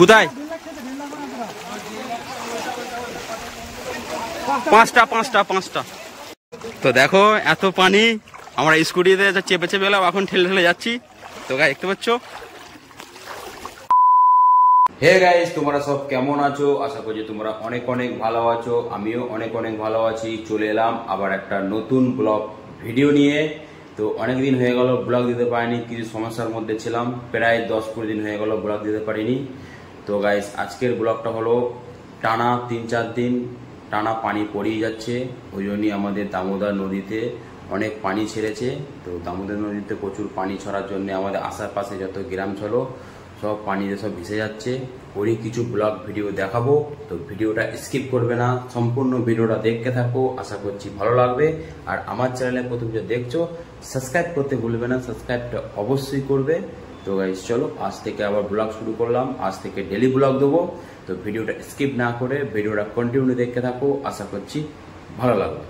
কোথায়? 5টা। তো দেখো এত পানি, আমরা স্কুটিতে চেপে চেপে এলাম, এখন ঠেলে ঠেলে যাচ্ছি। তো গাইস দেখতে পাচ্ছ। হে গাইস, তোমরা সব কেমন আছো? আশা করছি তোমরা অনেক অনেক ভালো আছো। আমিও অনেক অনেক ভালো আছি। চলে এলাম আবার একটা নতুন ব্লগ ভিডিও নিয়ে। তো অনেক দিন হয়ে গেল ব্লগ দিতে পারিনি, কিছু সমস্যার মধ্যে ছিলাম। প্রায় 10-20 দিন হয়ে গেল ব্লগ দিতে পারিনি। তো গাইস আজকের ব্লগটা হলো টানা 3-4 দিন টানা পানি পড়েই যাচ্ছে। ওই জন্যই আমাদের দামোদর নদীতে অনেক পানি ছেড়েছে। তো দামোদর নদীতে প্রচুর পানি ছড়ার জন্য আমাদের আশেপাশে যত গ্রাম ছিল সব পানিতে সব ভেসে যাচ্ছে। ওরই কিছু ব্লগ ভিডিও দেখাবো। তো ভিডিওটা স্কিপ করবে না, সম্পূর্ণ ভিডিওটা দেখতে থাকো। আশা করছি ভালো লাগবে। আর আমার চ্যানেলে প্রথম যে দেখছো সাবস্ক্রাইব করতে ভুলবে না, সাবস্ক্রাইবটা অবশ্যই করবে। তো গাইস চলো আজ থেকে আবার ব্লগ শুরু করলাম। আজ থেকে ডেলি ব্লগ দেবো। তো ভিডিওটা স্কিপ না করে ভিডিওটা কন্টিনিউ দেখতে থাকো। আশা করছি ভালো লাগবে।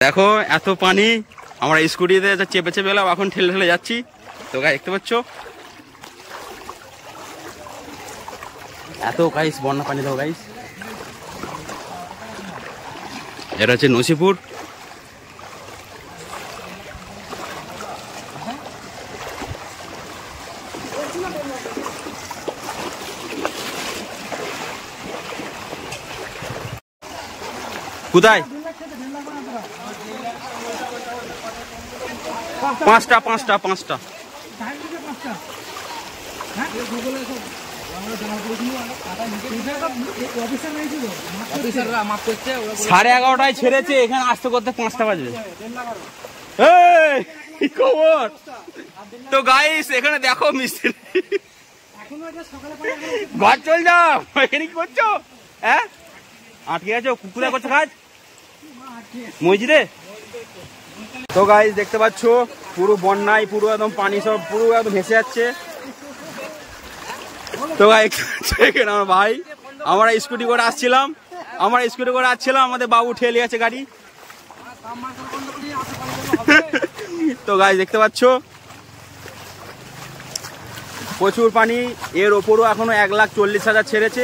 দেখো এত পানি, আমরা স্কুটিতে চেপে চেপে এলাম, এখন ঠেলে ঠেলে যাচ্ছি। তো গাইস দেখতে পাচ্ছ এত গাইস বন্যা পানি। দাও গাইস, এটা হচ্ছে নসিপুর। কোথায়? 5টা। 11:30 ছেড়েছে, এখানে আসতে করতে 5টা বাজবে। কি খবর? তো গাইস এখানে দেখো মিস্ত্রি ঘর চল যাও, এখানে কি করছো? হ্যাঁ আটকে আছো? কুকুরা করছো কাজ মসজিদে? তো গাইস দেখতে পাচ্ছ পুরো বন্যায় পুরো একদম পানি সব পুরো একদম ভেসে যাচ্ছে। তো গাইস এখানে আমার ভাই, আমরা স্কুটি করে আসছিলাম, আমাদের বাবু ঠেলে আছে গাড়ি। তো গাইস দেখতে পাচ্ছ প্রচুর পানি, এর ওপরও এখনো 1,40,000 ছেড়েছে।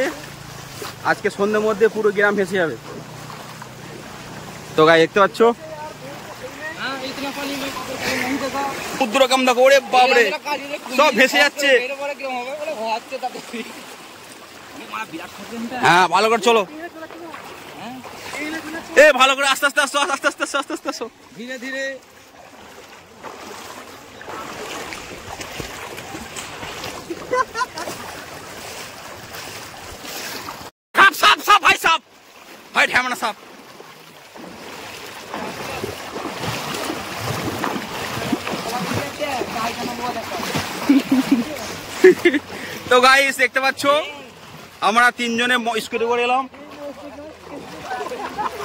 আজকে সন্ধ্যের মধ্যে পুরো গ্রাম ভেসে যাবে। তো গাইস দেখতে পাচ্ছ সমুদ্র কেমন দেখো, ওরে বাপরে সব ভেসে যাচ্ছে। হ্যাঁ ভালো করে চলো, এ ভালো করে আস্তে আস্তে আসো, আস্তে আস্তে আস্তে আস্তে আসো, ধীরে ধীরে। সাপ সাপ ভাই, সাপ ভাই, ঢ্যামনা সাপ। তো গাইস দেখতে পাচ্ছ আমরা 3 জনে স্কুটি করে এলাম,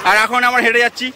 আর এখন আমরা হেঁটে যাচ্ছি।